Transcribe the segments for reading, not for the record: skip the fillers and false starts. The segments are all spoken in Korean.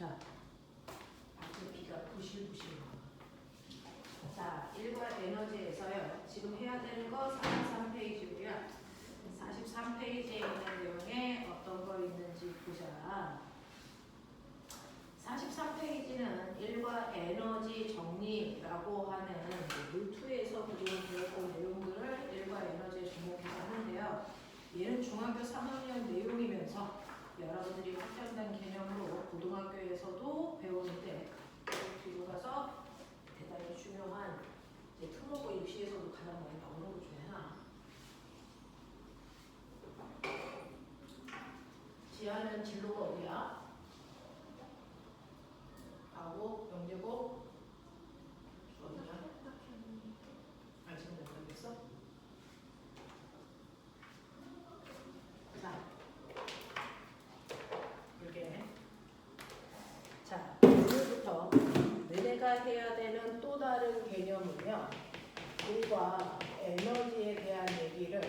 자, 밖에 비가 부실부실. 자, 일과 에너지에서요. 지금 해야 되는 거 43페이지고요. 43페이지에 있는 내용에 어떤 거 있는지 보자. 43페이지는 일과 에너지 정리라고 하는 물투에서 그동안 배웠던 내용들을 일과 에너지에 주목해서 하는데요. 얘는 중학교 3학년 내용이면서 여러분들이 확장된 개념으로 고등학교에서도 배우는데 뒤로 가서 대단히 중요한 특목고 입시에서도 가장 많이 나오는 것 중에 하나. 지하는 진로가 어디야? 하고 영재고 어디냐? 아 지금 몇 번 됐어? 자 이렇게 자 오늘부터 너네가 해야 되는 또 다른 개념은요. 물과 에너지에 대한 얘기를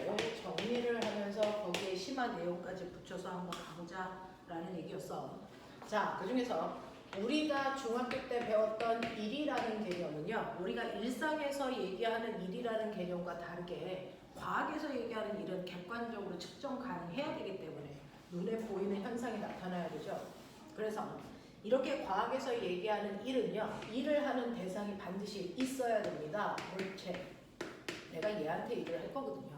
정리를 하면서 거기에 심한 내용까지 붙여서 한번 가보자라는 얘기였어. 자, 그 중에서 우리가 중학교 때 배웠던 일이라는 개념은요. 우리가 일상에서 얘기하는 일이라는 개념과 다르게 과학에서 얘기하는 일은 객관적으로 측정 가능해야 되기 때문에 눈에 보이는 현상이 나타나야 되죠. 그래서 이렇게 과학에서 얘기하는 일은요. 일을 하는 대상이 반드시 있어야 됩니다. 물체. 내가 얘한테 일을 할 거거든요.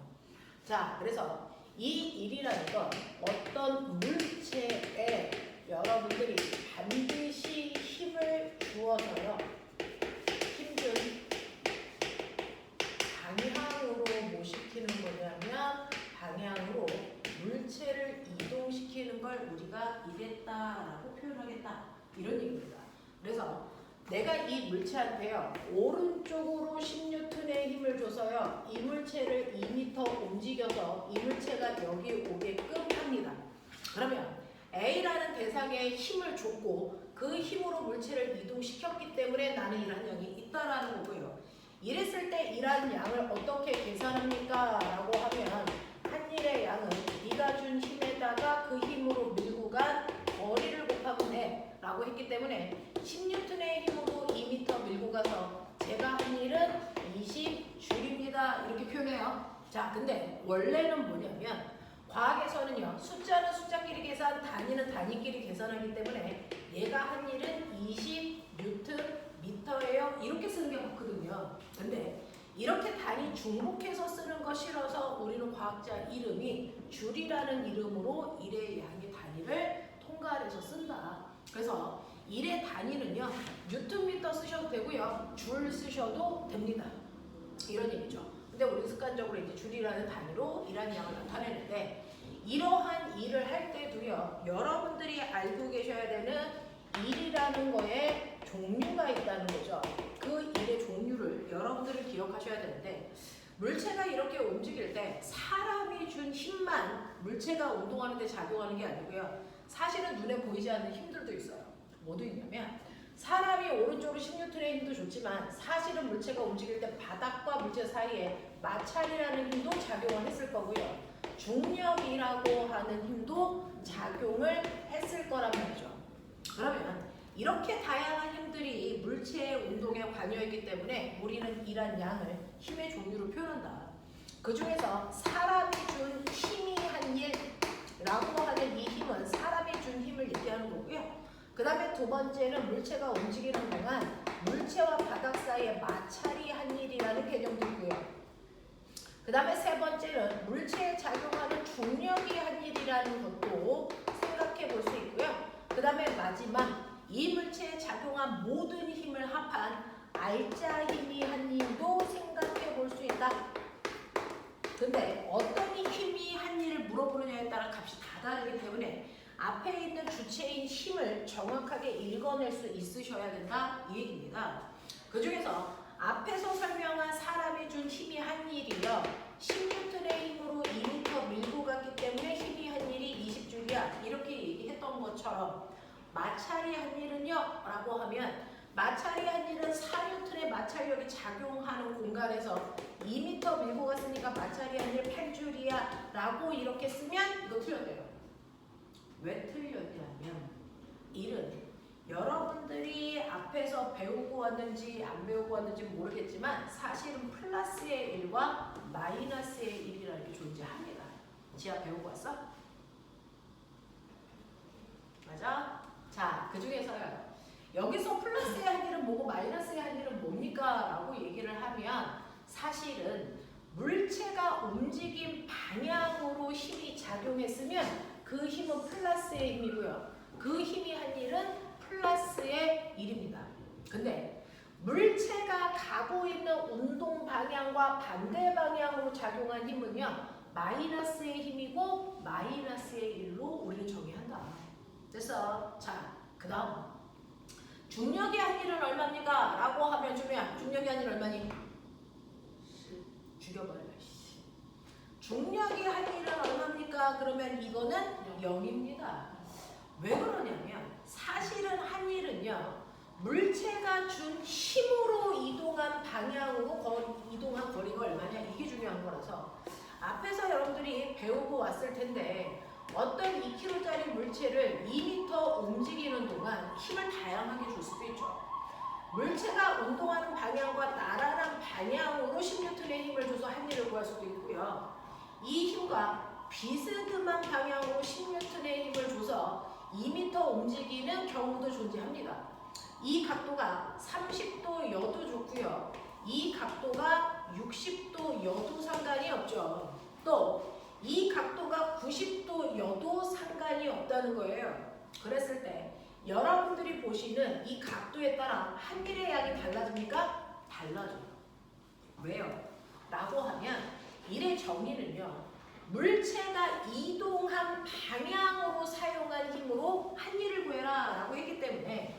자, 그래서 이 일이라는 건 어떤 물체에 여러분들이 반드시 힘을 주어서요. 힘든 방향으로 뭐 시키는 거냐면 방향으로 물체를 이동시키는 걸 우리가 일했다라고 표현하겠다. 이런 얘기입니다. 그래서 내가 이 물체한테요. 오른쪽으로 10N의 힘을 줘서요. 이 물체를 2m 움직여서 이 물체가 여기 오게끔 합니다. 그러면 A라는 대상에 힘을 줬고 그 힘으로 물체를 이동시켰기 때문에 나는 일한 양이 있다라는 거고요. 이랬을 때 일한 양을 어떻게 계산합니까? 라고 하면 한 일의 양은 네가 준 힘에다가 그 힘으로 밀고 간 거리를 곱하면 돼 라고 했기 때문에 10N의 힘으로 2m 밀고 가서 제가 한 일은 20줄입니다. 이렇게 표현해요. 자, 근데 원래는 뭐냐면 과학에서는요. 숫자는 숫자끼리 계산, 단위는 단위끼리 계산하기 때문에 얘가 한 일은 20Nm예요. 이렇게 쓰는 게 맞거든요. 근데 이렇게 단위 중복해서 쓰는 거 싫어서 우리는 과학자 이름이 줄이라는 이름으로 일의 양의 단위를 통괄해서 쓴다. 그래서 일의 단위는요. 뉴턴미터 쓰셔도 되고요. 줄 쓰셔도 됩니다. 이런 얘기죠. 근데 우리 습관적으로 이제 줄이라는 단위로 일한 양을 나타내는데 이러한 일을 할 때도요. 여러분들이 알고 계셔야 되는 일이라는 거에 종류가 있다는 거죠. 그 일의 종류를 여러분들이 기억하셔야 되는데 물체가 이렇게 움직일 때 사람이 준 힘만 물체가 운동하는 데 작용하는 게 아니고요. 사실은 눈에 보이지 않는 힘들도 있어요. 뭐도 있냐면 사람이 오른쪽으로 10N의 힘도 좋지만 사실은 물체가 움직일 때 바닥과 물체 사이에 마찰이라는 힘도 작용을 했을 거고요. 중력이라고 하는 힘도 작용을 했을 거란 말이죠. 그러면 이렇게 다양한 힘들이 물체의 운동에 관여했기 때문에 우리는 일한 양을 힘의 종류로 표현한다. 그 중에서 사람이 준 힘이 한 일이라고 하는 이 힘은 사람이 준 힘을 얘기하는 거고요. 그 다음에 두 번째는 물체가 움직이는 동안 물체와 바닥 사이에 마찰이 한 일이라는 개념도 있고요. 그 다음에 세 번째는 물체에 작용하는 중력이 한 일이라는 것도 생각해 볼 수 있고요. 그 다음에 마지막 이 물체에 작용한 모든 힘을 합한 알짜 힘이 한 일도 생각해 볼 수 있다. 근데 어떤 힘이 한 일을 물어보느냐에 따라 값이 다 다르기 때문에 앞에 있는 주체인 힘을 정확하게 읽어낼 수 있으셔야 된다 이 얘기입니다. 그 중에서 앞에서 설명한 사람이 준 힘이 한 일이요. 10N의 힘으로 2m 밀고 갔기 때문에 힘이 한 일이 20줄이야. 이렇게 얘기했던 것처럼 마찰이 한 일은요. 라고 하면 마찰이 한 일은 4N의 마찰력이 작용하는 공간에서 2m 밀고 갔으니까 마찰이 한 일 8줄이야. 라고 이렇게 쓰면 이거 틀렸대요. 왜 틀렸냐면 일은 앞에서 배우고 왔는지 안 배우고 왔는지 모르겠지만 사실은 플러스의 1과 마이너스의 1이라는 게 존재합니다. 지하 배우고 왔어? 맞아? 자, 그 중에서요. 여기서 플러스의 한 일은 뭐고 마이너스의 한 일은 뭡니까? 라고 얘기를 하면 사실은 물체가 움직인 방향으로 힘이 작용했으면 그 힘은 플러스의 힘이고요. 그 힘이 한 일은 플러스의 1입니다. 근데 물체가 가고 있는 운동 방향과 반대 방향으로 작용한 힘은요. 마이너스의 힘이고 마이너스의 1로 우리는 정의한다. 됐어? 자, 그 다음 중력의 한 일은 얼마입니까? 라고 하면 중력의 한 일은 얼마니? 죽여버려. 중력의 한 일은 얼마입니까? 그러면 이거는 0입니다. 왜 그러냐면 사실은 한 일은요. 물체가 준 힘으로 이동한 방향으로 이동한 거리가 얼마냐? 이게 중요한 거라서 앞에서 여러분들이 배우고 왔을 텐데 어떤 2kg짜리 물체를 2m 움직이는 동안 힘을 다양하게 줄 수도 있죠. 물체가 운동하는 방향과 나란한 방향으로 10N의 힘을 줘서 한 일을 구할 수도 있고요. 이 힘과 비스듬한 방향으로 10N의 힘을 줘서 2m 움직이는 경우도 존재합니다. 이 각도가 30도여도 좋고요. 이 각도가 60도여도 상관이 없죠. 또 이 각도가 90도여도 상관이 없다는 거예요. 그랬을 때 여러분들이 보시는 이 각도에 따라 한 일의 양이 달라집니까? 달라져요. 왜요? 라고 하면 일의 정의는요. 물체가 이동한 방향으로 사용한 힘으로 한 일을 구해라 라고 했기 때문에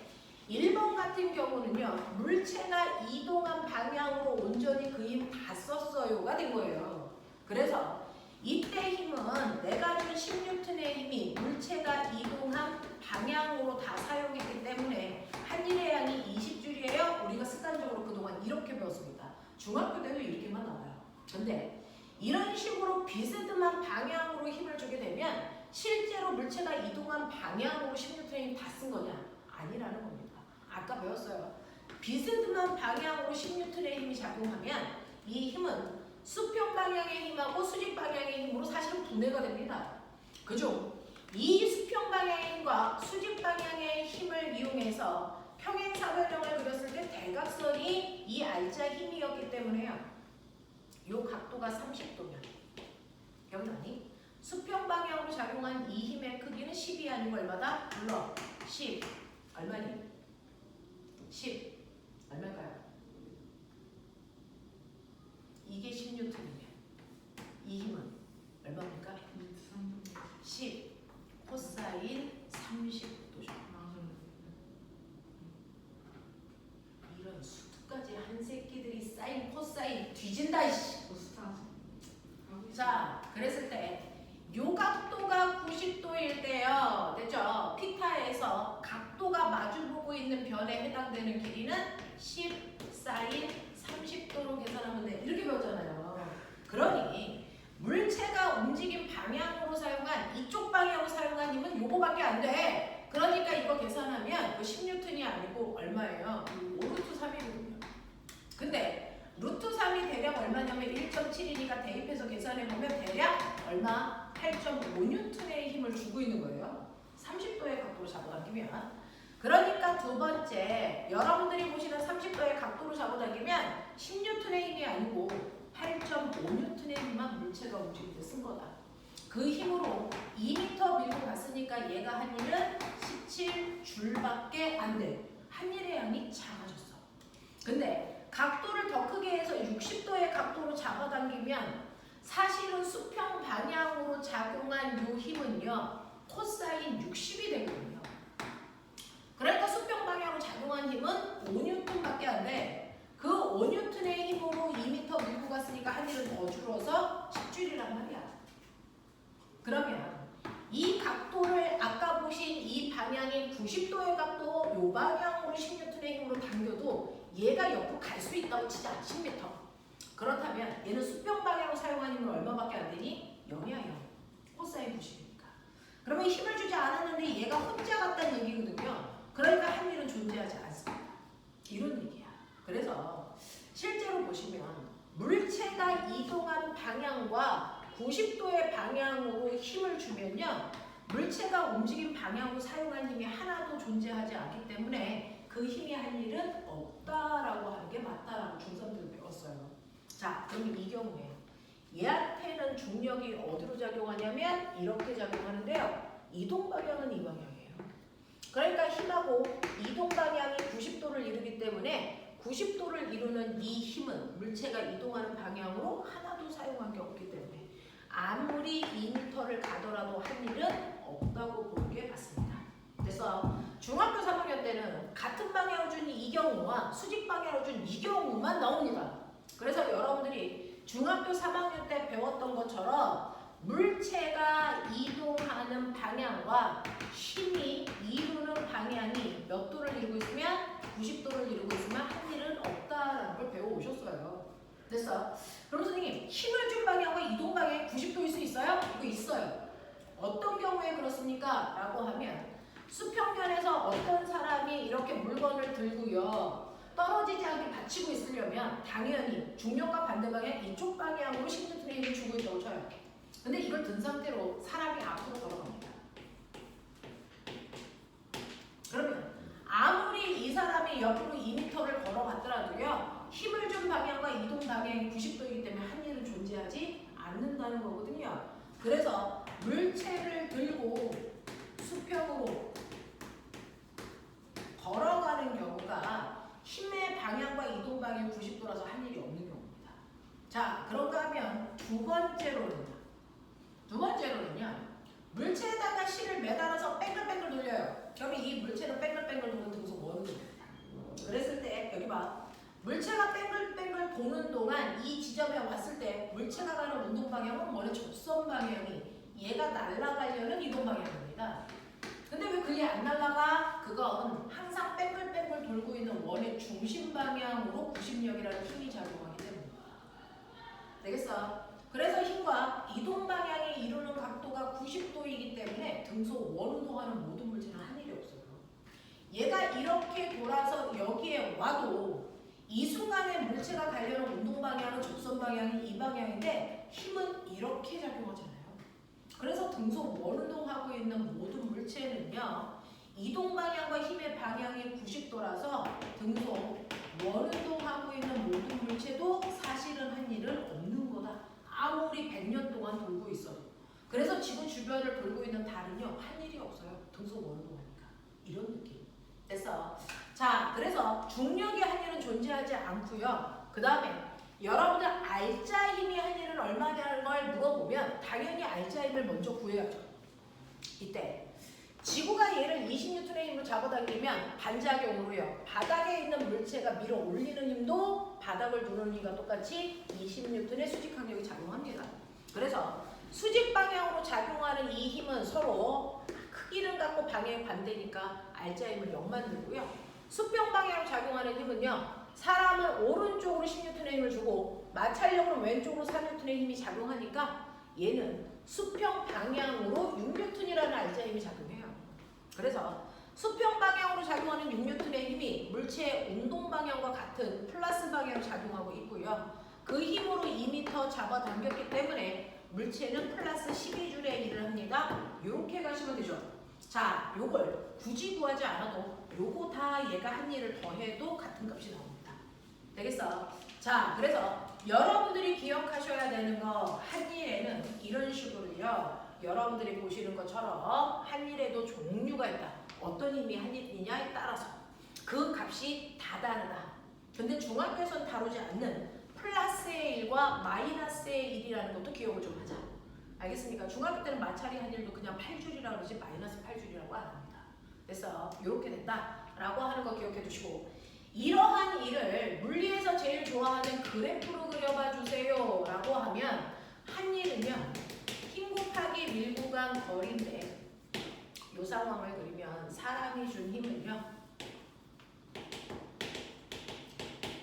1번 같은 경우는요. 물체가 이동한 방향으로 온전히 그 힘 다 썼어요가 된 거예요. 그래서 이때 힘은 내가 준 10N의 힘이 물체가 이동한 방향으로 다 사용했기 때문에 한 일의 양이 20줄이에요. 우리가 습관적으로 그동안 이렇게 배웠습니다. 중학교 때도 이렇게만 나와요. 근데 이런 식으로 비스듬한 방향으로 힘을 주게 되면 실제로 물체가 이동한 방향으로 10N의 힘 다 쓴 거냐? 아니라는 겁니다. 아까 배웠어요. 비스듬한 방향으로 10N의 힘이 작용하면 이 힘은 수평 방향의 힘하고 수직 방향의 힘으로 사실은 분해가 됩니다. 그죠? 이 수평 방향의 힘과 수직 방향의 힘을 이용해서 평행사변형을 그렸을 때 대각선이 이 R자 힘이었기 때문에요. 이 각도가 30도면 기억나니? 수평 방향으로 작용한 이 힘의 크기는 10이 아니고 얼마다? 불러. 10. 얼마니? 10. 얼마일까요? 이게 10N이면 이 힘은 얼마입니까? 10 코사인 30도죠. 이런 수까지 한 새끼들이 사인 코사인 뒤진다 이씨. 자, 그랬을 때 요 각도가 90도일 때요. 됐죠? 피타에서 각도가 마주보고 있는 변에 해당되는 길이는 10 사인 30도로 계산하면 돼. 이렇게 배웠잖아요. 그러니 물체가 움직인 방향으로 사용한 이쪽 방향으로 사용한 힘은 요거밖에 안 돼. 그러니까 이거 계산하면 10N이 아니고 얼마예요? 5루트 3이거든요. 근데 루트 3이 대략 얼마냐면 1.7이니까 대입해서 계산해보면 대략 얼마? 8.5N의 힘을 주고 있는 거예요. 30도의 각도로 잡아당기면. 그러니까 두 번째, 여러분들이 보시는 30도의 각도로 잡아당기면 10N의 힘이 아니고 8.5N의 힘만 물체가 움직일 때 쓴 거다. 그 힘으로 2m 밀고 갔으니까 얘가 한 일은 17줄밖에 안 돼. 한 일의 양이 작아졌어. 근데 각도를 더 크게 해서 60도의 각도로 잡아당기면 사실은 수평 방향으로 작용한 요 힘은요. 코사인 60이 되거든요. 그러니까 수평 방향으로 작용한 힘은 5N밖에 안 돼. 그 5N의 힘으로 2m 밀고 갔으니까 한 일은 더 줄어서 10줄이란 말이야. 그러면 이 각도를 아까 보신 이 방향인 90도의 각도 요 방향으로 10N의 힘으로 당겨도 얘가 옆으로 갈 수 있다고 치자. 10m. 그렇다면 얘는 수평 방향으로 사용한 힘은 얼마밖에 안 되니? 0이야 0. 코사인 90이니까. 그러면 힘을 주지 않았는데 얘가 혼자 갔다는 얘기거든요. 그러니까 한 일은 존재하지 않습니다. 이동한 방향과 90도의 방향으로 힘을 주면요. 물체가 움직인 방향으로 사용한 힘이 하나도 존재하지 않기 때문에 그 힘이 할 일은 없다라고 하는 게 맞다라고 중3 때 배웠어요. 자, 그럼 이 경우에 얘한테는 중력이 어디로 작용하냐면 이렇게 작용하는데요. 이동 방향은 이 방향이에요. 그러니까 힘하고 이동 방향이 90도를 이루기 때문에 90도를 이루는 이 힘은 물체가 이동하는 방향으로 하나도 사용한 게 없기 때문에 아무리 2m를 가더라도 할 일은 없다고 보는 게 맞습니다. 그래서 중학교 3학년 때는 같은 방향으로 준 이 경우와 수직 방향으로 준 이 경우만 나옵니다. 그래서 여러분들이 중학교 3학년 때 배웠던 것처럼 물체가 이동하는 방향과 힘이 이루는 방향이 몇 도를 이루고 있으면 90도를 이루고 있으면 할 일은 없다라는 걸 배워오셨어요. 됐어? 그럼 선생님, 힘을 준 방향과 이동 방향이 90도일 수 있어요? 이거 있어요. 어떤 경우에 그렇습니까? 라고 하면 수평면에서 어떤 사람이 이렇게 물건을 들고요. 떨어지지 않게 받치고 있으려면 당연히 중력과 반대 방향 이쪽 방향으로 10N의 힘을 주고 있다고 쳐요. 근데 이걸 든 상태로 사람이 앞으로 걸어갑니다. 그러면 아무리 이 사람이 옆으로 2m를 걸어갔더라도요. 힘을 준 방향과 이동 방향이 90도이기 때문에 한 일은 존재하지 않는다는 거거든요. 그래서 물체를 들고 수평으로 걸어가는 경우가 힘의 방향과 이동 방향이 90도라서 한 일이 없는 경우입니다. 자, 그런가 하면 두 번째로는요. 물체에다가 실을 매달아서 뱅글뱅글 돌려요. 그러면 이 물체는 뱅글뱅글 도는 등속 원이 됩니다. 그랬을 때 여기 봐. 물체가 뱅글뱅글 도는 동안 이 지점에 왔을 때 물체가 가는 운동 방향은 원래 접선 방향이 얘가 날아가려는 이동 방향입니다. 근데 왜 그게 안 날아가? 그건 항상 뱅글뱅글 돌고 있는 원의 중심 방향으로 구심력이라는 힘이 작용하기 때문입니다. 되겠어? 그래서 힘과 이동 방향이 이루는 각도가 90도이기 때문에 등속 원운동하는 모든 물체는 한 일이 없어요. 얘가 이렇게 돌아서 여기에 와도 이 순간에 물체가 가려는 운동 방향은 접선 방향이 이 방향인데 힘은 이렇게 작용하잖아요. 그래서 등속 원운동하고 있는 모든 물체는요. 이동 방향과 힘의 방향이 90도라서 등속 원운동하고 있는 모든 물체도 사실은 한 일은 없는 거다. 아무리 100년 동안 돌고 있어도. 그래서 지구 주변을 돌고 있는 달은요. 한 일이 없어요. 등속 원운동하니까. 이런 느낌. 됐어. 자, 그래서 중력이 한 일은 존재하지 않고요. 그 다음에 여러분들 알자 힘이 한 일은 얼마냐는 걸 물어보면 당연히 알자 힘을 먼저 구해야죠. 이때 지구가 얘를 20N의 힘으로 잡아당기면 반작용으로요. 바닥에 있는 물체가 밀어 올리는 힘도 바닥을 누르는 힘과 똑같이 20N의 수직 항력이 작용합니다. 그래서 수직 방향으로 작용하는 이 힘은 서로 크기는 같고 방향이 반대니까 알자 힘을 0 만들고요. 수평 방향으로 작용하는 힘은요. 사람은 오른쪽으로 10N의 힘을 주고 마찰력으로 왼쪽으로 4N의 힘이 작용하니까 얘는 수평 방향으로 6N이라는 알자 힘이 작용해요. 그래서 수평 방향으로 작용하는 6N의 힘이 물체의 운동 방향과 같은 플러스 방향으로 작용하고 있고요. 그 힘으로 2m 잡아당겼기 때문에 물체는 플러스 12줄의 일을 합니다. 이렇게 가시면 되죠. 자, 요걸 굳이 구하지 않아도 요거 다 얘가 한 일을 더해도 같은 값이 나옵니다. 되겠어? 자, 그래서 여러분들이 기억하셔야 되는 거 한 일에는 이런 식으로요. 여러분들이 보시는 것처럼 한 일에도 종류가 있다. 어떤 힘이 한 일이냐에 따라서 그 값이 다 다르다. 근데 중학교에서는 다루지 않는 플러스의 1과 마이너스의 1이라는 것도 기억을 좀 하자. 알겠습니까? 중학교 때는 마찰이 한 일도 그냥 8줄이라고 그러지 마이너스 8줄이라고 안 합니다. 그래서 이렇게 된다라고 하는 거 기억해 두시고 이러한 일을 물리에서 제일 좋아하는 그래프로 그려봐 주세요 라고 하면 한 일은요. 힘 곱하기 밀구간 거리인데 이 상황을 그리면 사람이 준 힘은요.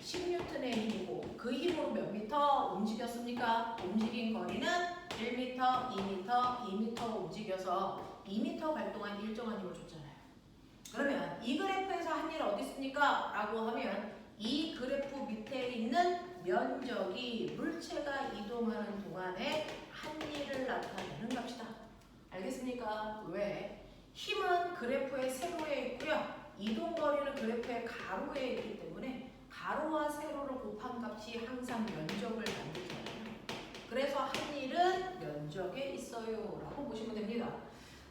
10N의 힘이고 그 힘으로 몇 미터 움직였습니까? 움직인 거리는 1m, 2m, 2m 움직여서 2m 갈 동안 일정한 힘을 줬잖아요. 그러면 이 그래프에서 한 일 어디 있습니까? 라고 하면 이 그래프 밑에 있는 면적이 물체가 이동하는 동안에 한일을 나타내는 값이다. 알겠습니까? 왜? 힘은 그래프의 세로에 있고요. 이동거리는 그래프의 가로에 있기 때문에 가로와 세로를 곱한 값이 항상 면적을 만들잖아요. 그래서 한일은 면적에 있어요 라고 보시면 됩니다.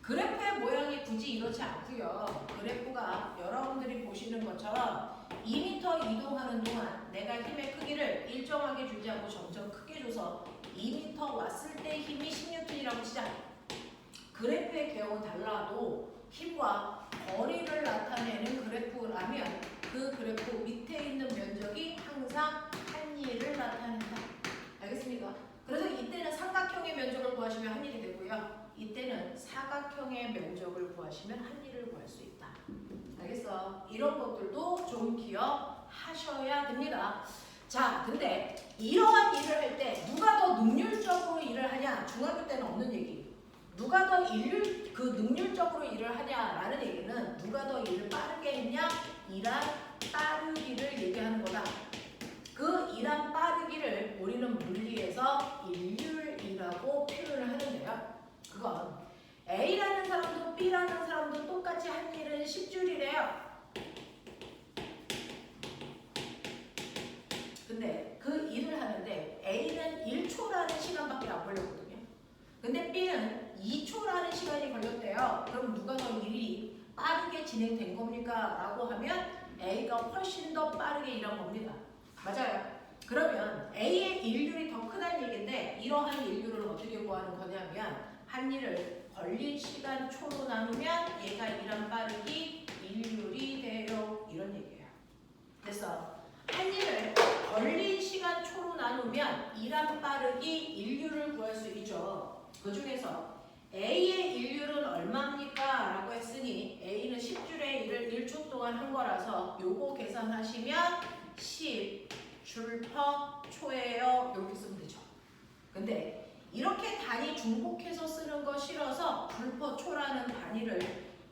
그래프의 모양이 굳이 이렇지 않고요. 그래프가 여러분들이 보시는 것처럼 2m 이동하는 동안 내가 힘의 크기를 일정하게 주지 않고 점점 크게 줘서 2m 왔을 때 힘이 10N이라고 치자. 그래프의 경우 달라도 힘과 거리를 나타내는 그래프라면 그 그래프 밑에 있는 면적이 항상 한일을 나타낸다. 알겠습니까? 그래서 이때는 삼각형의 면적을 구하시면 한일이 되고요. 이때는 사각형의 면적을 구하시면 한일을 구할 수 있다. 알겠어? 이런 것들도 좀 기억하셔야 됩니다. 자, 근데 이러한 일을 할 때 누가 더 능률적으로 일을 하냐? 중학교 때는 없는 얘기. 누가 더 능률적으로 일을 하냐라는 얘기는 누가 더 일을 빠르게 했냐? 일한 빠르기를 얘기하는 거다. 그 일한 빠르기를 우리는 물리에서 일률이라고 표현을 하는데요. 그건 A라는 사람도 B라는 사람도 똑같이 한 일은 10줄이래요. 근데 그 일을 하는데 A는 1초라는 시간밖에 안 걸렸거든요. 근데 B는 2초라는 시간이 걸렸대요. 그럼 누가 더 일이 빠르게 진행된 겁니까? 라고 하면 A가 훨씬 더 빠르게 일한 겁니다. 맞아요. 그러면 A의 일률이 더 크다는 얘기인데 이러한 일률을 어떻게 구하는 거냐면 한 일을 걸린 시간 초로 나누면 얘가 일한 빠르기 일률이 돼요. 이런 얘기예요. 그래서 한 일을 걸린 시간 초로 나누면 일한 빠르기 일률을 구할 수 있죠. 그 중에서 A의 일률은 얼마입니까? 라고 했으니 A는 10줄의 일을 1초 동안 한 거라서 요거 계산하시면 10줄 퍼 초예요. 이렇게 쓰면 되죠. 근데 이렇게 단위 중복해서 쓰는 거 싫어서 불퍼 초라는 단위를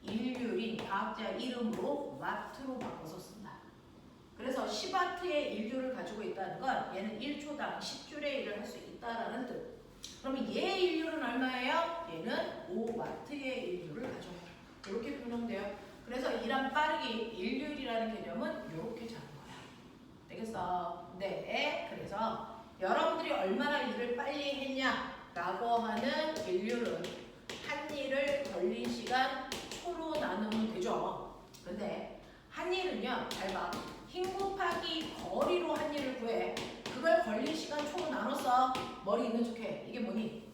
일률인 과학자 이름으로 와트로 바꿔서 쓴다. 그래서 10와트의 일률을 가지고 있다는 건 얘는 1초당 10줄의 일을 할 수 있다라는 뜻. 그러면 얘의 일률은 얼마예요? 얘는 5와트의 일률을 가져요. 이렇게 표현돼요. 그래서 일한 빠르기 일률이라는 개념은 이렇게 잡는 거야. 되겠어? 네. 그래서 여러분들이 얼마나 일을 빨리 했냐라고 하는 일률은 한 일을 걸린 시간 초로 나누면 되죠. 근데 한 일은요, 잘 봐. 힘 곱하기 거리로 한 일을 구해. 그걸 걸린 시간 초로 나눴어. 머리 있는 척해. 이게 뭐니?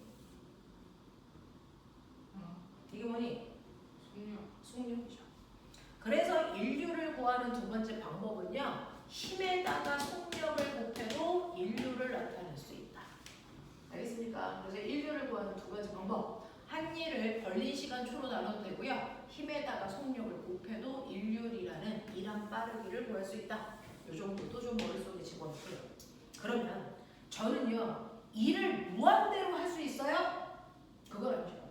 이게 뭐니? 속력이죠. 그래서 인류를 구하는 두 번째 방법은요. 힘에다가 속력을 곱해도 인류를 나타낼 수 있다. 알겠습니까? 그래서 인류를 구하는 두 번째 방법. 한 일을 걸린 시간 초로 나눠도 되고요. 힘에다가 속력을 곱해도 인류이라는 일한 빠르기를 구할 수 있다. 이 정도도 좀 머릿속에 집어넣고요. 그러면 저는요. 일을 무한대로 할 수 있어요? 그건 아니죠.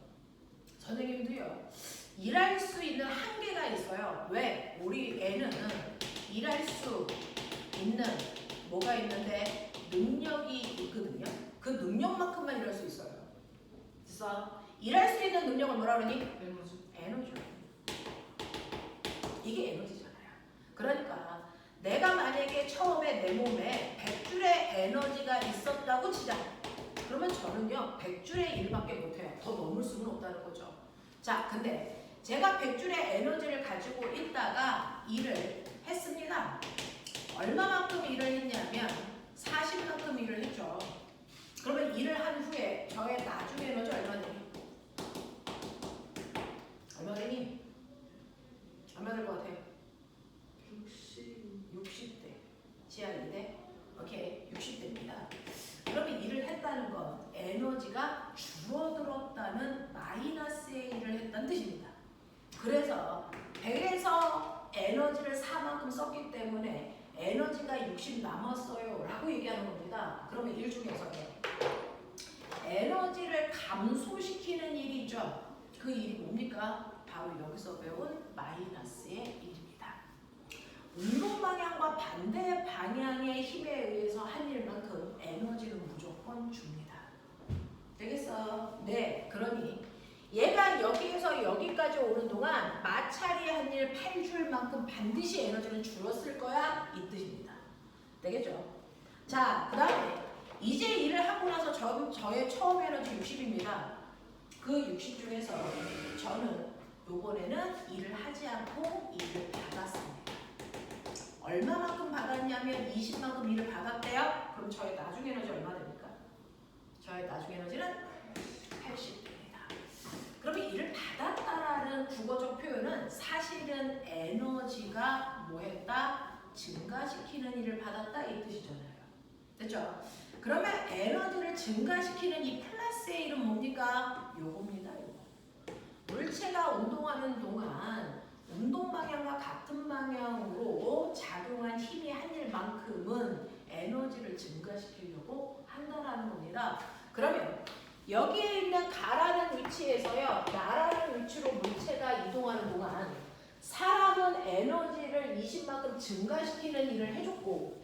선생님도요. 일할 수 있는 한계가 있어요. 왜? 우리 애는 일할 수 있는 뭐가 있는데 능력이 있거든요. 그 능력만큼만 일할 수 있어요. 그래서 일할 수 있는 능력을 뭐라 그러니? 에너지. 이게 에너지잖아요. 그러니까 내가 만약에 처음에 내 몸에 100줄의 에너지가 있었다고 치자. 그러면 저는요 100줄의 일밖에 못해요. 더 넘을 수는 없다는 거죠. 자, 근데 제가 100줄의 에너지를 가지고 있다가 일을 했습니다. 얼마만큼 일을 했냐면 40만큼 일을 했죠. 그러면 일을 한 후에 저의 나중 에너지 얼마 되니? 얼마 되니? 얼마 될 것 같아요? 60대. 지하 2대? 오케이, 60대입니다. 그러면 일을 했다는 건 에너지가 줄어들었다는 마이너스의 일을 했다는 뜻입니다. 그래서 100에서 에너지를 4만큼 썼기 때문에 에너지가 60 남았어요 라고 얘기하는 겁니다. 그러면 일 중에서 에너지를 감소시키는 일이 있죠. 그 일이 뭡니까? 바로 여기서 배운 마이너스의 일입니다. 운동 방향과 반대의 방향의 힘에 의해서 한 일만큼 에너지를 무조건 줍니다. 되겠어? 네. 그러니 얘가 여기에서 여기까지 오는 동안 마찰이 한 일 8줄만큼 반드시 에너지는 줄었을 거야. 이 뜻입니다. 되겠죠? 자, 그 다음에 이제 일을 하고 나서 저의 처음 에너지 60입니다. 그 60 중에서 저는 요번에는 일을 하지 않고 일을 받았습니다. 얼마만큼 받았냐면 20만큼 일을 받았대요. 그럼 저의 나중 에너지 얼마 됩니까? 저의 나중 에너지는 80입니다. 그러면 일을 받았다라는 국어적 표현은 사실은 에너지가 뭐 했다? 증가시키는 일을 받았다 이 뜻이잖아요. 됐죠? 그러면 에너지를 증가시키는 이 플러스의 일은 뭡니까? 요겁니다. 요거. 물체가 운동하는 동안 운동 방향과 같은 방향으로 작용한 힘이 한 일만큼은 에너지를 증가시키려고 한다는 겁니다. 그러면 여기에 있는 가라는 위치에서요, 나라는 위치로 물체가 이동하는 동안 사람은 에너지를 20만큼 증가시키는 일을 해줬고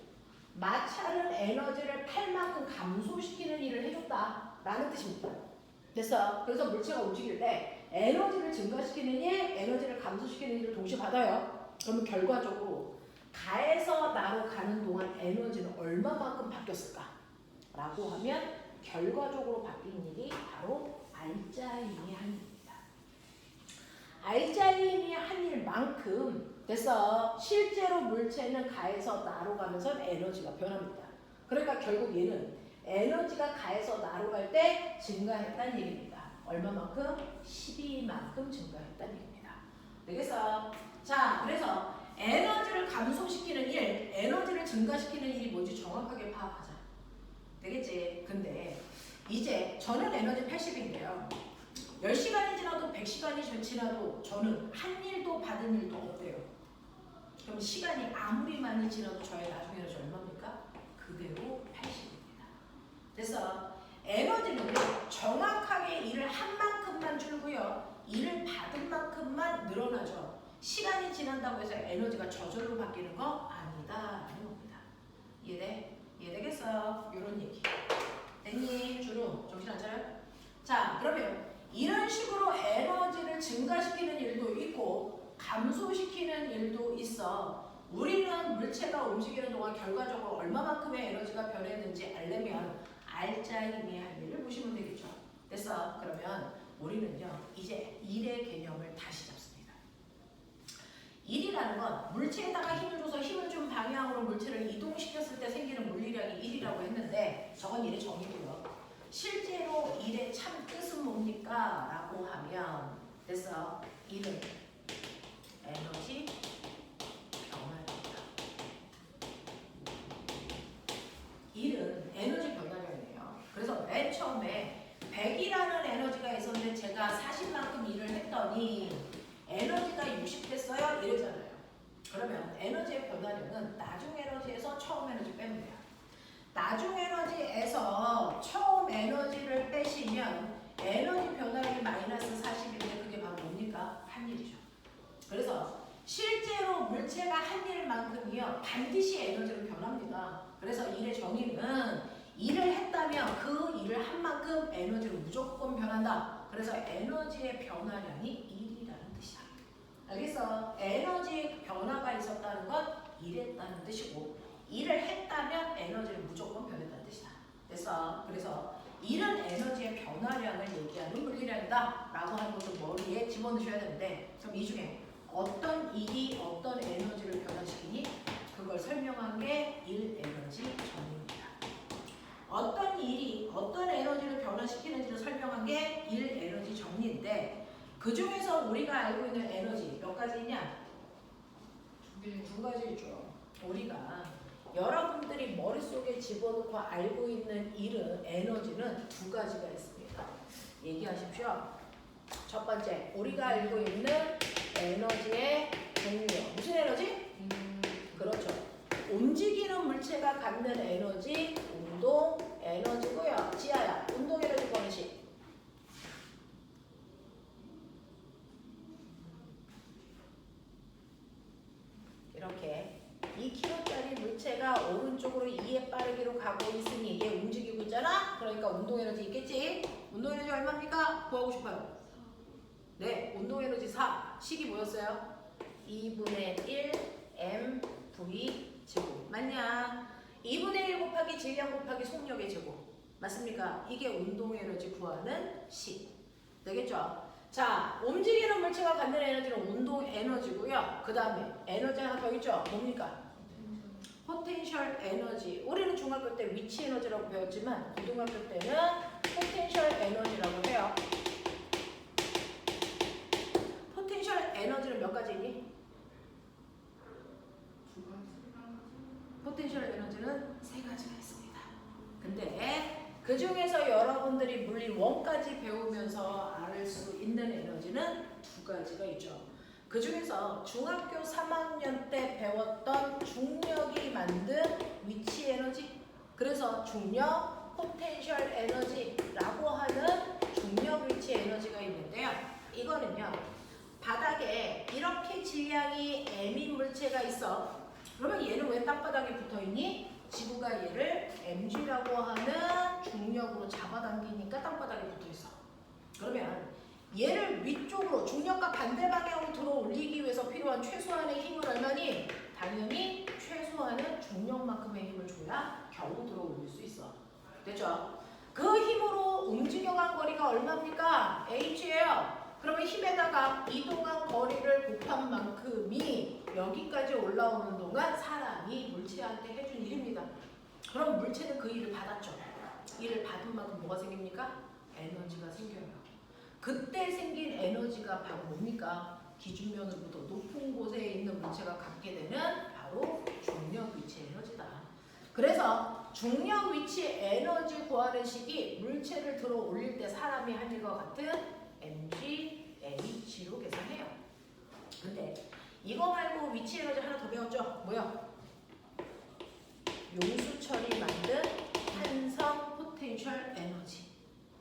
마찰은 에너지를 8만큼 감소시키는 일을 해줬다라는 뜻입니다. 됐어? 그래서 물체가 움직일 때 에너지를 증가시키는 일, 에너지를 감소시키는 일을 동시에 받아요. 그러면 결과적으로 가에서 나로 가는 동안 에너지는 얼마만큼 바뀌었을까? 라고 하면 결과적으로 바뀐 일이 바로 알짜임이 한 일입니다. 알짜임이 한 일만큼 됐어. 실제로 물체는 가에서 나로 가면서 에너지가 변합니다. 그러니까 결국 얘는 에너지가 가에서 나로 갈 때 증가했다는 얘기입니다. 얼마만큼? 12만큼 증가했다는 얘기입니다. 되겠어? 자, 그래서 에너지를 감소시키는 일, 에너지를 증가시키는 일이 뭔지 정확하게 파악하자. 되겠지? 근데 이제 저는 에너지 80인데요. 10시간이 지나도 100시간이 지나도 저는 한 일도 받은 일도 없대요. 그럼 시간이 아무리 많이 지나도 저의 나중 에너지 얼마입니까? 그대로 80입니다. 그래서 에너지는 정확하게 일을 한 만큼만 줄고요. 일을 받은 만큼만 늘어나죠. 시간이 지난다고 해서 에너지가 저절로 바뀌는 거 아니다라는 겁니다. 이해돼? 이해되겠어요? 이런 얘기. 됐니? 주름 정신 안 차려? 자, 그러면 이런 식으로 에너지를 증가시키는 일도 있고 감소시키는 일도 있어. 우리는 물체가 움직이는 동안 결과적으로 얼마만큼의 에너지가 변했는지 알려면 알짜임이 할 일을 보시면 되겠죠. 됐어? 그러면 우리는요 이제 일의 개념을 다시 잡습니다. 일이라는 건 물체에다가 힘을 줘서 힘을 준 방향으로 물체를 이동시켰을 때 생기는 물리량이 일이라고 했는데 저건 일의 정의고요. 실제로 일의 참 뜻은 뭡니까? 라고 하면 됐어. 일은 에너지 변화입니다. 일은 에너지 변화량이에요. 그래서 맨 처음에 100이라는 에너지가 있었는데 제가 40만큼 일을 했더니 에너지가 60 됐어요? 이러잖아요. 그러면 에너지의 변화량은 나중 에너지에서 처음 에너지 빼면 돼요. 나중 에너지에서 처음 에너지를 빼시면 에너지 변화량이 마이너스 40인데 그게 바로 뭡니까? 한 일이죠. 그래서 실제로 물체가 한 일만큼이요 반드시 에너지로 변합니다. 그래서 일의 정의는 일을 했다면 그 일을 한 만큼 에너지로 무조건 변한다. 그래서 에너지의 변화량이 일이라는 뜻이다. 알겠어? 에너지 변화가 있었다는 건 일했다는 뜻이고 일을 했다면 에너지를 무조건 변했다는 뜻이다. 됐어? 그래서 일은 에너지의 변화량을 얘기하는 물리량이다 라고 하는 것을 머리에 집어넣으셔야 되는데 그럼 이 중에 어떤 일이 어떤 에너지를 변화시키니? 그걸 설명한 게 일 에너지 정의입니다. 어떤 일이 어떤 에너지를 변화시키는지를 설명한 게 일 에너지 정리인데 그 중에서 우리가 알고 있는 에너지 몇 가지 있냐? 두 가지 있죠. 우리가 여러분들이 머릿속에 집어넣고 알고 있는 일은 에너지는 두 가지가 있습니다. 얘기하십시오. 첫 번째, 우리가 알고 있는 에너지의 종류. 무슨 에너지? 그렇죠. 움직이는 물체가 갖는 에너지, 운동 에너지고요. 지아야, 운동 에너지 번식. 이렇게 2kg짜리 물체가 오른쪽으로 2의 빠르기로 가고 있으니 얘 움직이고 있잖아? 그러니까 운동에너지 있겠지? 운동에너지 얼마입니까? 구하고 싶어요. 네, 운동에너지 4. 식이 뭐였어요? 2분의 1 mv 제곱. 맞냐? 2분의 1 곱하기 질량 곱하기 속력의 제곱. 맞습니까? 이게 운동에너지 구하는 식. 되겠죠? 자, 움직이는 물체가 갖는 에너지는 운동에너지고요. 그 다음에 에너지 하나 더 있죠? 뭡니까? 포텐셜 에너지. 우리는 중학교 때 위치 에너지라고 배웠지만 고등학교 때는 포텐셜 에너지라고 해요. 포텐셜 에너지는 몇 가지니? 포텐셜 에너지는 3가지가 있습니다. 근데 그 중에서 여러분들이 물리 1까지 배우면서 알 수 있는 에너지는 2가지가 있죠. 그 중에서 중학교 3학년 때 배웠던 중력이 만든 위치 에너지, 그래서 중력 포텐셜 에너지라고 하는 중력 위치 에너지가 있는데요. 이거는요, 바닥에 이렇게 질량이 m인 물체가 있어. 그러면 얘는 왜 땅바닥에 붙어있니? 지구가 얘를 mg라고 하는 중력으로 잡아당기니까 땅바닥에 붙어있어. 그러면 얘를 위쪽으로 중력과 반대 방향으로 들어 올리기 위해서 필요한 최소한의 힘은 얼마니? 당연히 최소한의 중력만큼의 힘을 줘야 겨우 들어 올릴 수 있어. 됐죠? 그 힘으로 움직여간 거리가 얼마입니까? h예요. 그러면 힘에다가 이동한 거리를 곱한 만큼이 여기까지 올라오는 동안 사람이 물체한테 해준 일입니다. 그럼 물체는 그 일을 받았죠. 일을 받은 만큼 뭐가 생깁니까? 에너지가 생겨요. 그때 생긴 에너지가 바로 뭡니까? 기준면으로부터 높은 곳에 있는 물체가 갖게 되는 바로 중력 위치 에너지다. 그래서 중력 위치 에너지 구하는 식이 물체를 들어 올릴 때 사람이 할 일과 같은 mg, h로 계산해요. 근데 이거 말고 위치 에너지 하나 더 배웠죠? 뭐야? 용수철이 만든 탄성 포텐셜 에너지.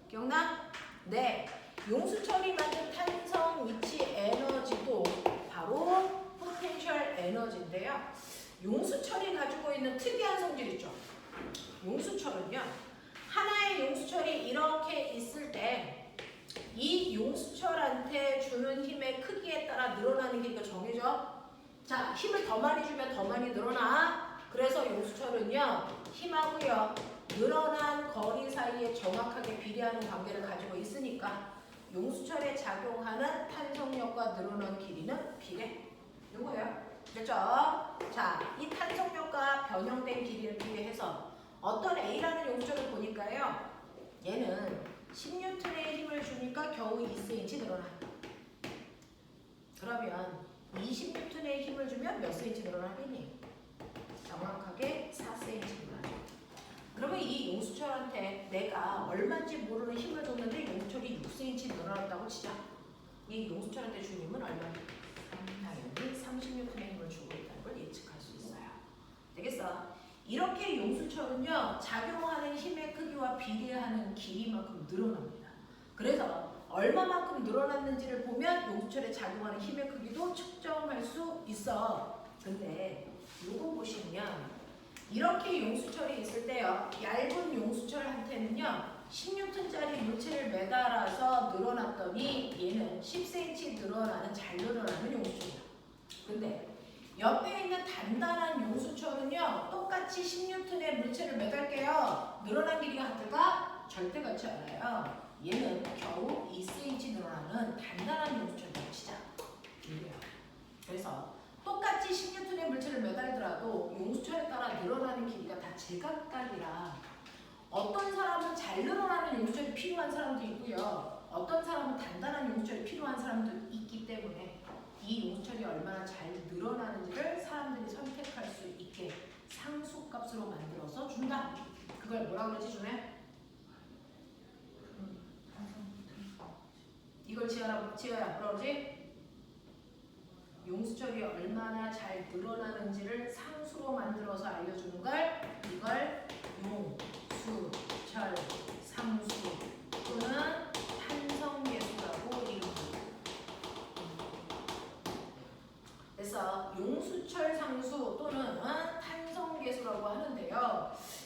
기억나? 네. 용수철이 만든 탄성 위치 에너지도 바로 포텐셜 에너지인데요. 용수철이 가지고 있는 특이한 성질 있죠. 용수철은요, 하나의 용수철이 이렇게 있을 때 이 용수철한테 주는 힘의 크기에 따라 늘어나는 길이가 정해져. 자, 힘을 더 많이 주면 더 많이 늘어나. 그래서 용수철은요, 힘하고요 늘어난 거리 사이에 정확하게 비례하는 관계를 가지고 있으니까 용수철에 작용하는 탄성력과 늘어난 길이는 비례. 이거예요. 됐죠? 자, 이 탄성력과 변형된 길이를 비례해서 어떤 A라는 용수철을 보니까요, 얘는 10N의 힘을 주니까 겨우 2cm 늘어나. 그러면 20N의 힘을 주면 몇 cm 늘어나겠니? 정확하게 4cm 늘어나죠. 그러면 이 용수철한테 내가 얼마인지 모르는 힘을 줬는데 용수철이 6cm 늘어났다고 치자. 이 용수철한테 준 힘은 얼마니? 당연히 30N의 힘을 주고 있다는 걸 예측할 수 있어요. 되겠어? 이렇게 용수철은요, 작용하는 힘의 크기와 비례하는 길이만큼 늘어납니다. 그래서 얼마만큼 늘어났는지를 보면 용수철에 작용하는 힘의 크기도 측정할 수 있어. 근데 요거 보시면 이렇게 용수철이 있을 때요, 얇은 용수철한테는요 10N짜리 물체를 매달아서 늘어났더니 얘는 10cm 늘어나는, 잘 늘어나는 용수철이야. 근데 옆에 있는 단단한 용수철은요, 똑같이 10N의 물체를 매달게요. 늘어난 길이가 같을까? 절대 같지 않아요. 얘는 겨우 2cm 늘어나는 단단한 용수철이라고 치자. 이래요. 그래서 똑같이 10N의 물체를 매달더라도 용수철에 따라 늘어나는 길이가 다 제각각이라 어떤 사람은 잘 늘어나는 용수철이 필요한 사람도 있고요, 어떤 사람은 단단한 용수철이 필요한 사람도 있기 때문에 이 용수철이 얼마나 잘 늘어나는지를 사람들이 선택할 수 있게 상수값으로 만들어서 준다. 그걸 뭐라 그러지, 준혜? 이걸 지어야 뭐라 그러지? 용수철이 얼마나 잘 늘어나는지를 상수로 만들어서 알려주는 걸 이걸 용수철 상수 또는 탄성계수라고 이름합니다. 그래서 용수철 상수 또는 탄성계수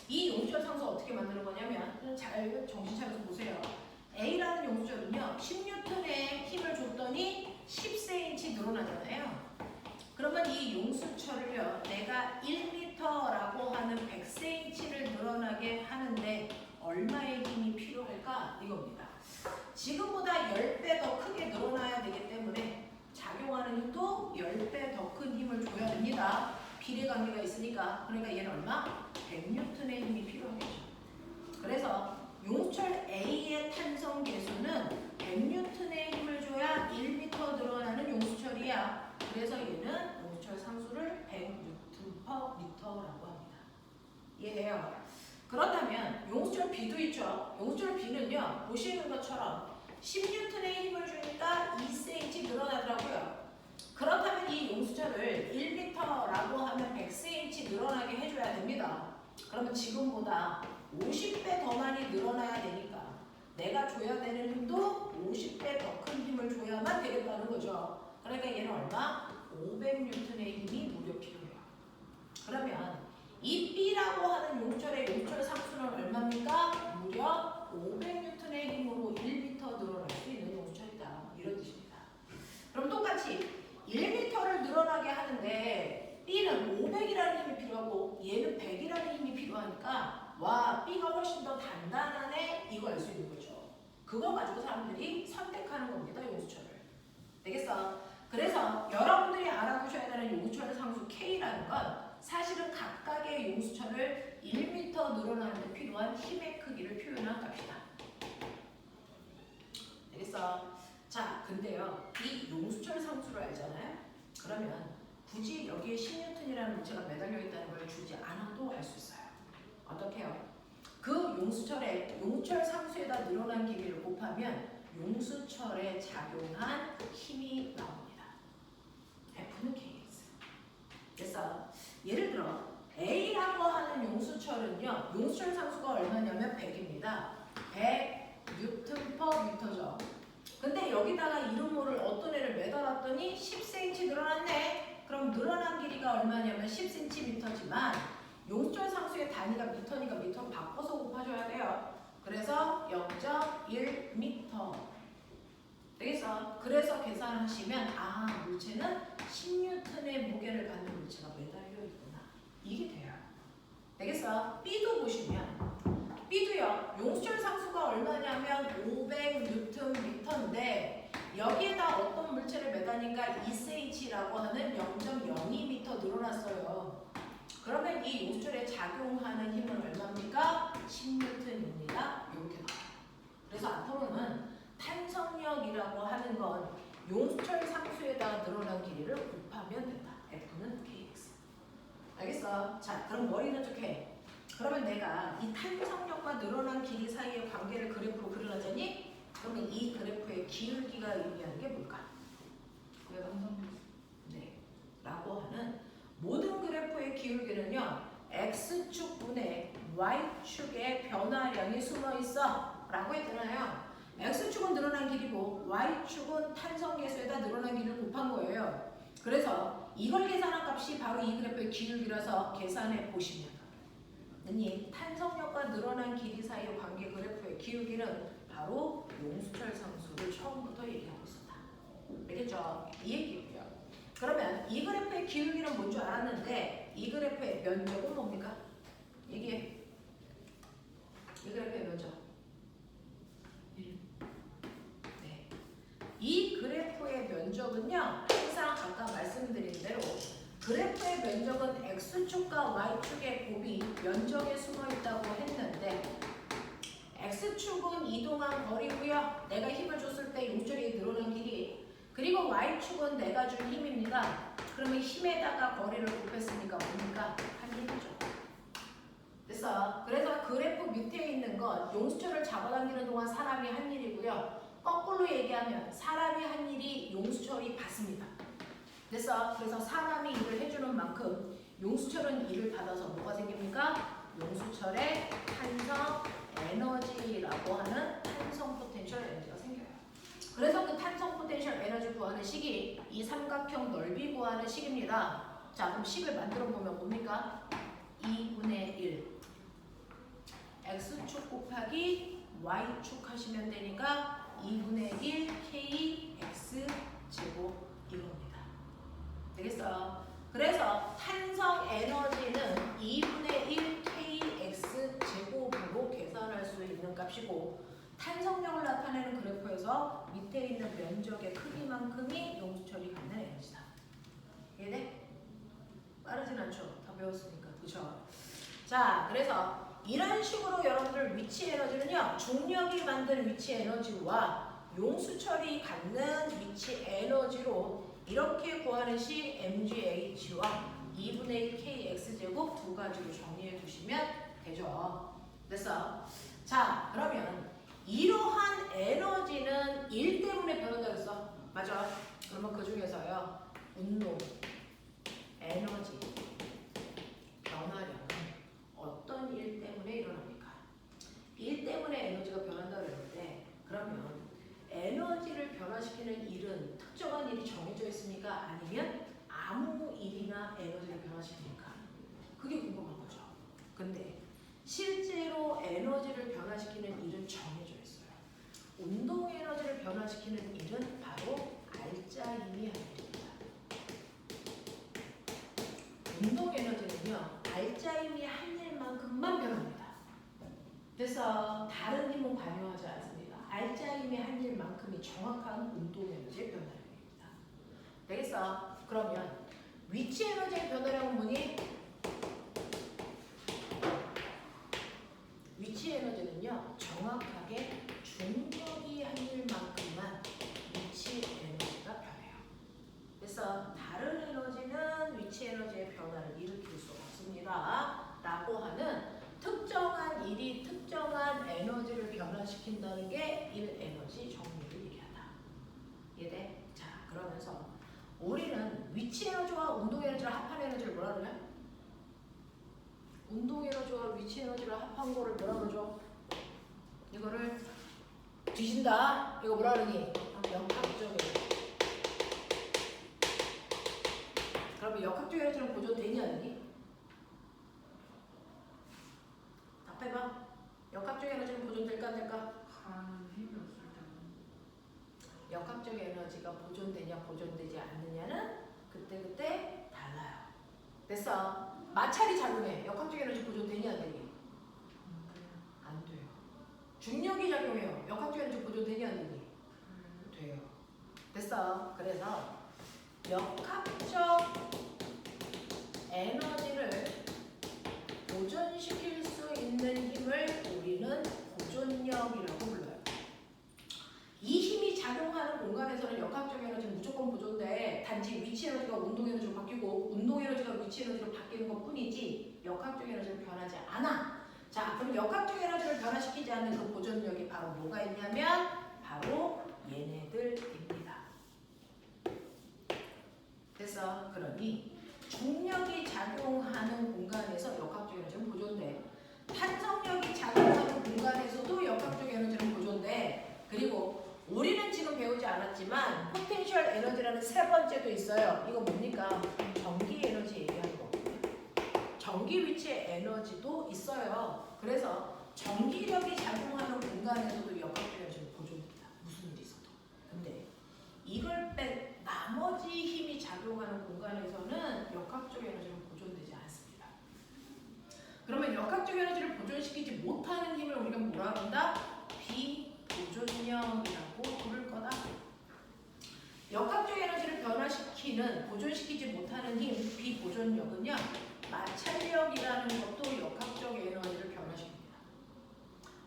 이 용수철 상수 어떻게 만드는 거냐면 잘 정신 차려서 보세요. A라는 용수철은요 10N의 힘을 줬더니 10cm 늘어나잖아요. 그러면 이 용수철을요 내가 1m라고 하는 100cm를 늘어나게 하는데 얼마의 힘이 필요할까? 이겁니다. 지금보다 10배 더 크게 늘어나야 되기 때문에 작용하는 힘도 10배 더 큰 힘을 줘야 됩니다. 비례관계가 있으니까. 그러니까 얘는 얼마? 100N의 힘이 필요하겠죠. 그래서 용수철 A의 탄성 계수는 100N의 힘을 줘야 1m 늘어나는 용수철이야. 그래서 얘는 용수철 상수를 100N/m라고 합니다. 이해해요? 그렇다면 용수철 B도 있죠. 용수철 B는요 보시는 것처럼 10N의 힘을 주니까 2cm 늘어나더라고요. 그렇다면 이 용수철을 1m라고 하면 100cm 늘어나게 해줘야 됩니다. 그러면 지금보다 50배 더 많이 늘어나야 되니까 내가 줘야 되는 힘도 50배 더 큰 힘을 줘야만 되겠다는 거죠. 그러니까 얘는 얼마? 500N의 힘이 무려 필요해요. 그러면 이 B라고 하는 용수철의 용수철 상수는 얼마입니까? 무려 500N의 힘으로 1m 늘어날 수 있는 용수철이다. 이런 뜻입니다. 그럼 똑같이 1m를 늘어나게 하는데 B는 500이라는 힘이 필요하고 얘는 100이라는 힘이 필요하니까 와 B가 훨씬 더 단단하네 이거 알 수 있는 거죠. 그거 가지고 사람들이 선택하는 겁니다. 용수철을. 되겠어? 그래서 여러분들이 알아두셔야 되는 용수철 상수 K라는 건 사실은 각각의 용수철을 1m 늘어나는 데 필요한 힘의 크기를 표현한 값이다. 되겠어? 자, 근데요. 이 용수철 상수를 알잖아요? 그러면 굳이 여기에 10N이라는 물체가 매달려 있다는 걸 주지 않아도 알 수 있어요. 어떻게 해요? 그 용수철에 용수철 상수에다 늘어난 길이를 곱하면 용수철에 작용한 힘이 나옵니다. F는 KX. 그래서 예를 들어 A라고 하는 용수철은요. 용수철 상수가 얼마냐면 100입니다. 100Nm/m죠. 근데 여기다가 이름 모를 어떤 애를 매달았더니 10cm 늘어났네. 그럼 늘어난 길이가 얼마냐면 10cm지만 용수철 상수의 단위가 미터니까 미터로 바꿔서 곱해줘야 돼요. 그래서 0.1m. 되겠어? 그래서 계산하시면 아 물체는 10N의 무게를 갖는 물체가 매달려 있구나. 이게 돼요. 되겠어? B도 보시면 B도요. 용수철 상수가 얼마냐면 500Nm인데 여기에다 어떤 물체를 매다니까 2cm라고 하는 0.02m 늘어났어요. 그러면 이 용수철에 작용하는 힘은 얼마입니까? 10N입니다. 이렇게 나와요. 그래서 앞으로는 탄성력이라고 하는 건 용수철 상수에다가 늘어난 길이를 곱하면 된다. F는 KX. 알겠어? 자, 그럼 머리는 좀 해. 그러면 내가 이 탄성력과 늘어난 길이 사이의 관계를 그래프로 그려놨더니 그러면 이 그래프의 기울기가 의미하는 게 뭘까? 네. 라고 하는 모든 그래프의 기울기는요. X축분의 Y축의 변화량이 숨어있어 라고 했잖아요. X축은 늘어난 길이고 Y축은 탄성계수에다 늘어난 길이를 곱한 거예요. 그래서 이걸 계산한 값이 바로 이 그래프의 기울기라서 계산해 보시면 이 탄성력과 늘어난 길이 사이의 관계 그래프의 기울기는 바로 용수철 상수를 처음부터 얘기하고 있었다. 알겠죠? 이 얘기고요. 그러면 이 그래프의 기울기는 뭔 줄 알았는데 이 그래프의 면적은 뭡니까? 얘기해. 이 그래프의 면적. 네. 이 그래프의 면적은요. 항상 아까 말씀드린 대로 그래프의 면적은 X축과 Y축의 곱이 면적에 숨어있다고 했는데 X축은 이동한 거리고요. 내가 힘을 줬을 때 용줄이 늘어난 길이 그리고 Y축은 내가 준 힘입니다. 그러면 힘에다가 거리를 곱했으니까 뭡니까? 한 힘이죠. 됐어. 그래서 그래프 밑에 있는 건 용수철을 잡아당기는 동안 사람이 한 일이고요. 거꾸로 얘기하면 사람이 한 일이 용수철이 받습니다. 됐어. 그래서 사람이 일을 해주는 만큼 용수철은 일을 받아서 뭐가 생깁니까? 용수철의 탄성 에너지라고 하는 탄성 포텐셜 에너지가 생겨요. 그래서 그 탄성 포텐셜 에너지 구하는 식이 이 삼각형 넓이 구하는 식입니다. 자, 그럼 식을 만들어 보면 뭡니까? 2분의 1. x축 곱하기 y축 하시면 되니까 2분의 1 kx 제곱 이겁니다. 되겠어? 그래서 탄성 에너지는 2분의 1 kx 제곱으로 계산할 수 있는 값이고 탄성력을 나타내는 그래프에서 밑에 있는 면적의 크기만큼이 용수철이 갖는 에너지다. 이해돼? 빠르진 않죠? 다 배웠으니까. 그쵸? 자, 그래서 이런 식으로 여러분들 위치 에너지는요, 중력이 만든 위치 에너지와 용수철이 갖는 위치 에너지로 이렇게 구하는 식 mgh와 2분의 1 kx제곱 두 가지로 정리해 두시면 되죠. 됐어? 자, 그러면 이러한 에너지는 1 때문에 변한다 그랬어. 맞아. 그러면 그 중에서요, 운동, 에너지, 변화량은 어떤 일 때문에 일어납니까? 일 때문에 에너지가 변한다 그랬는데, 그러면 에너지를 변화시키는 일은 특정한 일이 정해져 있습니까? 아니면 아무 일이나 에너지를 변화시킵니까? 그게 궁금한 거죠. 근데 실제로 에너지를 변화시키는 일은 정해져 있어요. 운동 에너지를 변화시키는 일은 바로 알짜임이 하는 일입니다. 운동 에너지는요, 알짜임이 한 일만큼만 변합니다. 그래서 다른 힘은 관여하지 않습니다. 알짜임이 한 일만큼이 정확한 운동 에너지의 변화량입니다. 되겠어? 그러면 위치 에너지의 변화량은 뭐니? 위치 에너지는요, 정확하게 중력이 한 일만큼만 위치 에너지가 변해요. 그래서 다른 에너지는 위치 에너지의 변화를 일으킬 수 없습니다. 라고 하는 특정한 일이 특정한 에너지를 변화시킨다는 게 1에너지 정리를 얘기하다. 이해돼? 자, 그러면서 우리는 위치 에너지와 운동 에너지를 합한 에너지를 뭐라 그러냐? 운동 에너지와 위치 에너지를 합한 거를 뭐라 그러죠? 이거를 뒤진다. 이거 뭐라 그러니? 역학적 에너지. 그러면 역학적 에너지는 보존되니 안 되니? 답해봐. 역학적 에너지는 보존될까 안 될까? 역학적 에너지가 보존되냐 보존되지 않느냐는 그때그때 달라요. 됐어? 마찰이 작용해. 역학적 에너지 보존되니 안 되니? 안 돼요. 중력이 작용해요. 역학적 에너지 보존되니 안 되니? 돼요. 됐어? 그래서 역학적 에너지를 보존시킬 수 있는 힘을 우리는 보존력이라고 불러요. 이 힘이 작용하는 공간에서는 역학적 에너지는 무조건 보존돼. 단지 위치 에너지가 운동 에너지로 바뀌고 운동 에너지가 위치 에너지로 바뀌는 것 뿐이지 역학적 에너지는 변하지 않아. 자, 그럼 역학적 에너지를 변화시키지 않는 그 보존력이 바로 뭐가 있냐면 바로 얘네들입니다. 그래서 그러니 중력이 작용하는 공간에서 역학적 에너지는 보존돼. 탄성력이 작용하는 공간에서도 역학적 에너지는 보존돼. 그리고 우리는 지금 배우지 않았지만 포텐셜 에너지라는 세 번째도 있어요. 이거 뭡니까? 전기 에너지 얘기하는 거거든요. 전기 위치의 에너지도 있어요. 그래서 전기력이 작용하는 공간에서도 역학적 에너지는 보존됩니다. 무슨 일이 있어도. 근데 이걸 뺀 나머지 힘이 작용하는 공간에서는 역학적 에너지는 보존되지 않습니다. 그러면 역학적 에너지를 보존시키지 못하는 힘을 우리가 뭐라 한다? 비보존력이라고 부를 거다. 역학적 에너지를 변화시키는, 보존시키지 못하는 힘, 비보존력은요, 마찰력이라는 것도 역학적 에너지를 변화시킵니다.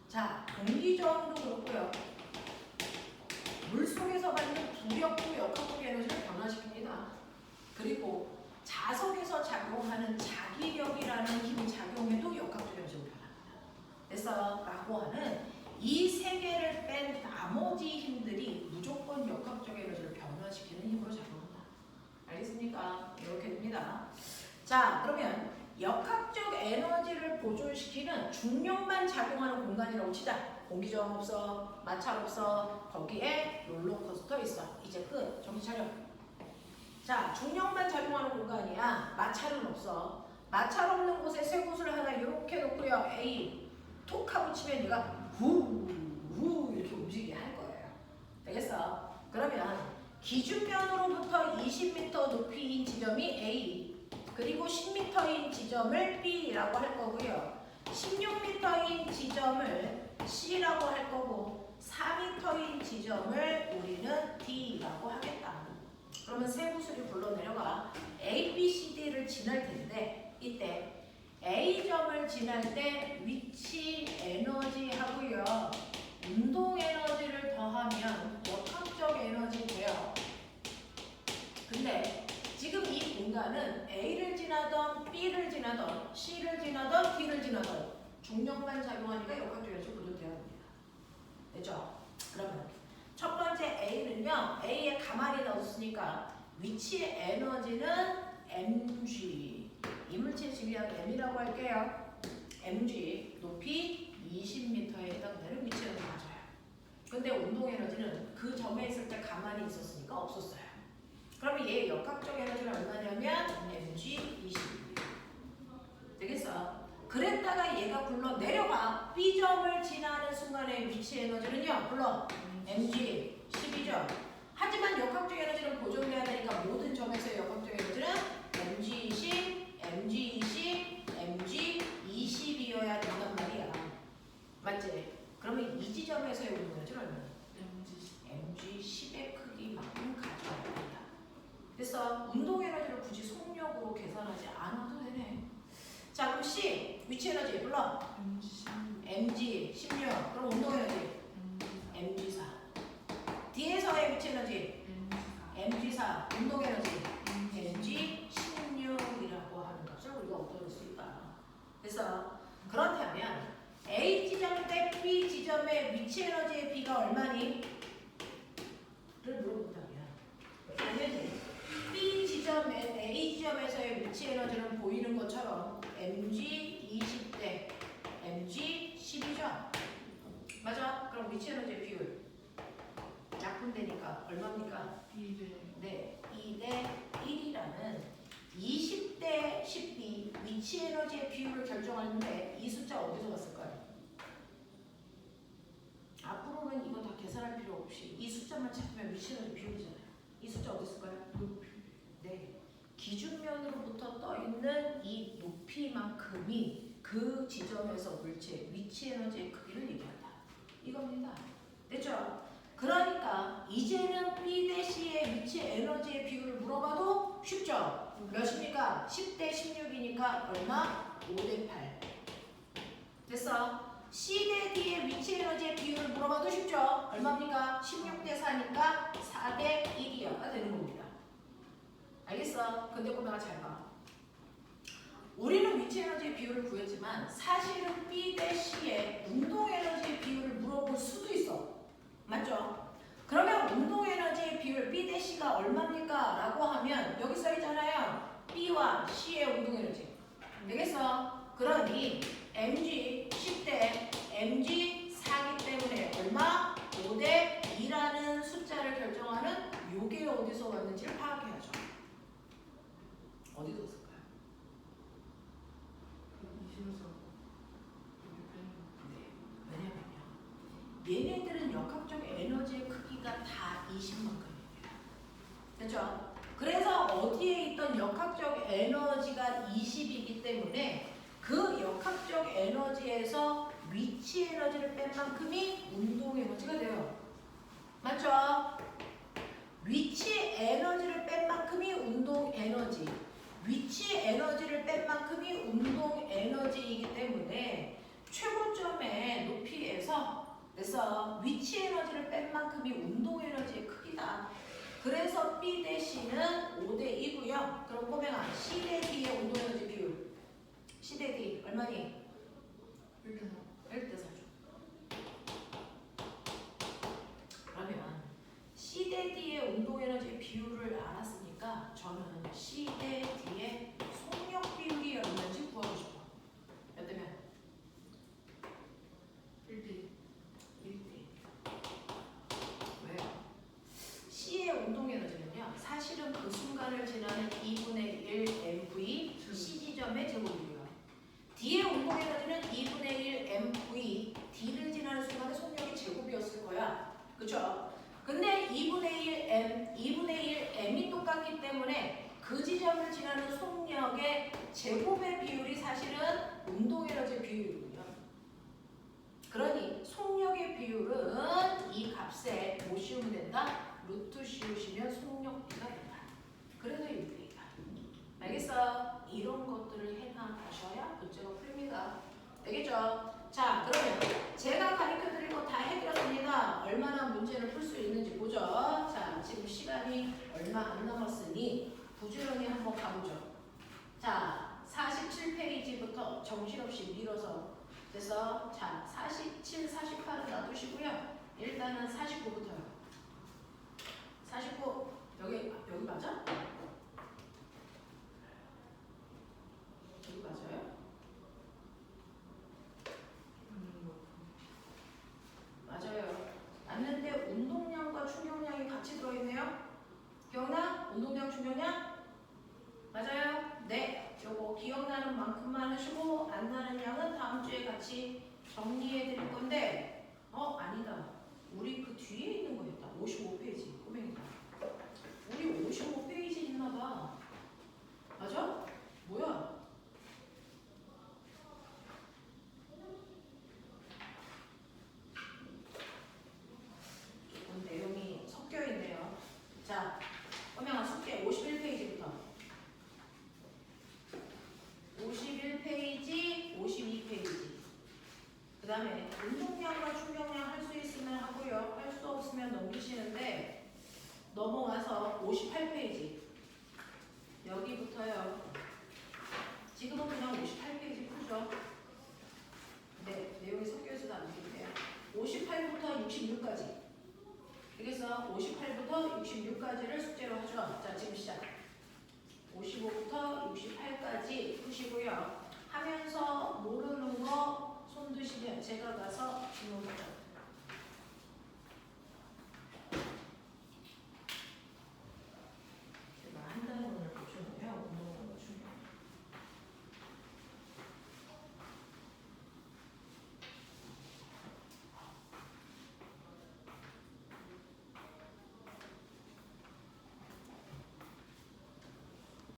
자, 공기저항도 그렇고요. 물속에서 받는 부력도 역학적 에너지를 변화시킵니다. 그리고 자석에서 작용하는 자기력이라는 힘이 작용해도 역학적 에너지를 변합니다. 그래서 라고 하는 이 세 개를 뺀 나머지 힘들이 무조건 역학적 에너지를 변화시키는 힘으로 작용한다. 알겠습니까? 이렇게 됩니다. 자, 그러면 역학적 에너지를 보존시키는 중력만 작용하는 공간이라고 치자. 공기저항 없어, 마찰 없어, 거기에 롤러코스터 있어. 이제 끝. 정신 차려. 자, 중력만 작용하는 공간이야. 마찰은 없어. 마찰 없는 곳에 세 곳을 하나 이렇게 놓고요. A, 톡 하고 치면 얘가 후 이렇게 움직이게 할 거예요. 되겠어? 그러면 기준면으로부터 20m 높이인 지점이 A, 그리고 10m인 지점을 B라고 할 거고요. 16m인 지점을 C라고 할 거고 4m인 지점을 우리는 D라고 하겠다. 그러면 세 구슬이 굴러 내려가 A, B, C, D를 지날 텐데 이때 A점을 지날 때 위치 에너지 하고요. 운동 에너지를 더하면 역학적 에너지 돼요. 근데 지금 이 공간은 A를 지나던 B를 지나던 C를 지나던 D를 지나던 중력만 작용하니까 역학적 에너지 구조돼야 됩니다. 됐죠? 그러면 첫 번째 A는요. A에 가만히 넣었으니까 위치의 에너지는 mg, 이물질 지리학 m이라고 할게요. mg, 높이 20m에 해당되는 위치 에너지 맞아요. 근데 운동 에너지는 그 점에 있을 때 가만히 있었으니까 없었어요. 그러면 얘의 역학적 에너지는 얼마냐면 mg 20입니다. 되겠어? 그랬다가 얘가 굴러 내려가 B점을 지나는 순간의 위치 에너지는요. 물론 mg 10이죠. 하지만 역학적 에너지는 고정돼야 되니까 모든 점에서의 역학적 에너지는 mg 20, mg 20, mg 20이어야 된단 말이야. 맞지? 그러면 이 지점에서의 운동 에너지는 얼마나? mg 10의 크기만큼 가져야 된다. 그래서 운동 에너지를 굳이 속력으로 계산하지 않아도 되네. 자, 그럼 C 위치 에너지 불러. mg 16. 그럼 운동 에너지 mg 4. D에서의 위치 에너지 mg 4. 운동 에너지 mg 16이라고 하는 것을 우리가 얻을 수 있다. 그래서 그렇다면 A 지점 대 B 지점의 위치 에너지의 B가 얼마니? 를 물어본다면 당연히 B 지점의 A 지점에서의 위치 에너지는 보이는 것처럼 mg 20대 mg 10이죠. 맞아? 그럼 위치 에너지의 비율 약분되니까 얼마입니까? 2대 네, 2대 1이라는 20대 10B 위치 에너지의 비율을 결정하는데 이 숫자 어디서 왔을까요? 앞으로는 이거 다 계산할 필요 없이 이 숫자만 찾으면 위치 에너지 비율이잖아요. 이 숫자 어디 있을까요? 높이 네, 기준면으로부터 떠 있는 이 높이만큼이 그 지점에서 물체의 위치 에너지의 크기를 얘기한다. 이겁니다. 됐죠? 그러니까 이제는 B 대 C의 위치 에너지의 비율을 물어봐도 쉽죠? 몇입니까? 10대 16이니까 얼마? 5대 8. 됐어? C 대 D의 위치 에너지의 비율을 물어봐도 쉽죠? 얼마입니까? 16대 4니까 4대 1이어야 되는 겁니다. 알겠어? 근데 꼬마가 잘 봐. 우리는 위치 에너지의 비율을 구했지만 사실은 B 대 C의 운동 에너지의 비율을 물어볼 수도 있어. 맞죠? 그러면 운동 에너지의 비율 B 대 C가 얼마입니까? 라고 하면 여기 써 있잖아요. B와 C의 운동 에너지. 되겠어? 그러니 mg 10대 mg 4기 때문에 얼마? 5대 2라는 숫자를 결정하는 요게 어디서 왔는지를 파악해야죠. 어디서 왔을까요? 네. 왜냐면요. 얘네들은 역학적 에너지의 크기가 다 20만큼입니다. 됐죠? 그래서 어디에 있던 역학적 에너지가 20이기 때문에 그 역학적 에너지에서 위치 에너지를 뺀 만큼이 운동 에너지가 돼요. 맞죠? 위치 에너지를 뺀 만큼이 운동 에너지. 위치 에너지를 뺀 만큼이 운동 에너지이기 때문에 최고점의 높이에서 그래서 위치 에너지를 뺀 만큼이 운동 에너지의 크기다. 그래서 B 대 C는 5대 2고요. 그럼 꼬맹아 C 대 D의 운동 에너지 비율 C 대 D 얼마니? 1대 4죠. 그러면 C 대 D의 운동 에너지 비율을 알았으니까 저는 C 대 D의 속력 비율이 얼마인지 구하고 싶어. 몇 대면? 1대 1대. 왜요? C의 운동 에너지는요. 사실은 그 순간을 지나는 2분의 1 mv C 지점의 제곱이고요. D의 운동 에너지는 2분의 1 mv D를 지나는 순간에 속력이 제곱이었을 거야. 그쵸? 근데 2분의 1 m, 2분의 1 m이 똑같기 때문에 그 지점을 지나는 속력의 제곱의 비율이 사실은 운동 에너지 비율이거든요. 그러니 속력의 비율은 이 값에 뭐 씌우면 된다? 루트 씌우시면 속력비가 된다. 그래도 1대1이다. 알겠어? 이런 것들을 해나가셔야 문제가 풀립니다. 되겠죠? 자, 그러면 제가 가르쳐드린 거 다 해드렸습니다. 얼마나 문제를 풀 수 있는지 보죠. 자, 지금 시간이 얼마 안 남았으니 부지런히 한번 가보죠. 자, 47페이지부터 정신없이 밀어서 됐어? 자, 47, 48은 놔두시고요. 일단은 49부터요. 49, 여기 맞아? 여기 맞아요? 맞아요. 맞는데 운동량과 충격량이 같이 들어있네요. 기억나? 운동량, 충격량? 맞아요? 네. 요거 기억나는 만큼만 하시고 안 나는 양은 다음 주에 같이 정리해 드릴 건데 아니다. 우리 그 뒤에 있는 거였다. 55페이지. 꼬맹이다. 우리 55페이지 있나 봐. 맞아? 뭐야? 조금 내용이 섞여 있네요. 자, 꼬맹아 숙제 51페이지부터. 51페이지, 52페이지. 그 다음에 운동량과 충격량 할 수 있으면 하고요. 할 수 없으면 넘기시는데 넘어와서 58페이지. 여기부터요. 지금은 그냥 58페이지 풀죠. 네, 내용이 섞여있어도 안 되겠네요. 58부터 66까지. 그래서 58부터 66까지를 숙제로 하죠. 자, 지금 시작. 55부터 68까지 푸시고요. 하면서 모르는 거 손 드시면 제가 가서 질문 받죠.